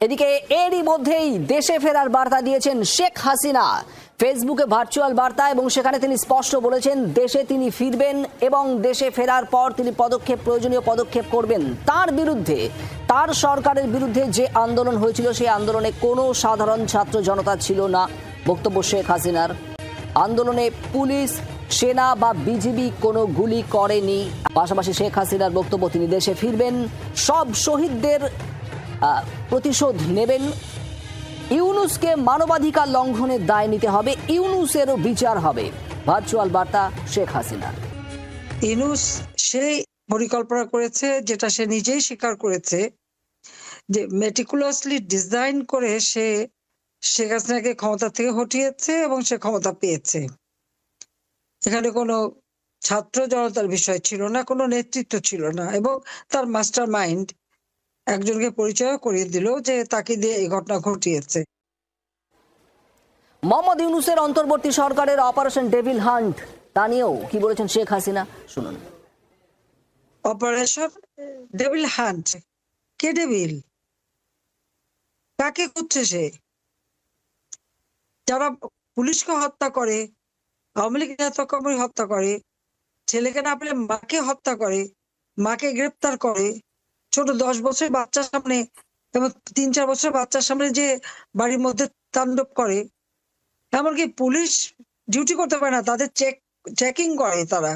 এদিকে এরই মধ্যেই দেশে ফেরার বার্তা দিয়েছেন শেখ হাসিনা। ফেসবুকে ভার্চুয়াল বার্তা এবং সেখানে তিনি স্পষ্ট বলেছেন দেশে তিনি ফিরবেন এবং দেশে ফেরার পর তিনি প্রয়োজনীয় পদক্ষেপ করবেন। তার বিরুদ্ধে, তার সরকারের বিরুদ্ধে যে আন্দোলন হয়েছিল সেই আন্দোলনে কোনো সাধারণ ছাত্র জনতা ছিল না। বক্তব্য শেখ হাসিনার, আন্দোলনে পুলিশ, সেনা বা বিজিবি কোনো গুলি করেনি। পাশাপাশি শেখ হাসিনার বক্তব্য তিনি দেশে ফিরবেন, সব শহীদদের প্রতিশোধ নেবেন। ইউনূসকে মানবাধিকার লঙ্ঘনের দায় নিতে হবে, ইউনূসেরও বিচার হবে। ভার্চুয়াল বার্তা শেখ হাসিনা। ইউনূস সেই পরিকল্পনা করেছে, যেটা সে নিজেই স্বীকার করেছে, যে মেটিকুলাসলি ডিজাইন করে সে শেখ হাসিনাকে ক্ষমতা থেকে হটিয়েছে এবং সে ক্ষমতা পেয়েছে। এখানে কোনো ছাত্র জনতার বিষয় ছিল না, কোনো নেতৃত্ব ছিল না, এবং তার মাস্টার মাইন্ড একজনকে পরিচয় করিয়ে দিল যে তাকে দিয়ে এই ঘটনা ঘটিয়েছে। মোহাম্মদ ইউনূসের অন্তর্বর্তী সরকারের অপারেশন ডেভিল হান্ট, তা নিয়েও কি বলেছেন শেখ হাসিনা, শুনুন। অপারেশন ডেভিল হান্ট, কে ডেভিল? কাকে খুঁজছে সে? যারা পুলিশকে হত্যা করে, আওয়ামী লীগ নেতাকর্মী হত্যা করে, ছেলেকে না পেলে মাকে হত্যা করে, মাকে গ্রেপ্তার করে, ছোট 10 বছরের বাচ্চার সামনে এবং 3-4 বছরের বাচ্চার সামনে যে বাড়ির মধ্যে তাণ্ডব করে, এমনকি পুলিশ ডিউটি করতে পারে না, তাদের চেকিং করে তারা।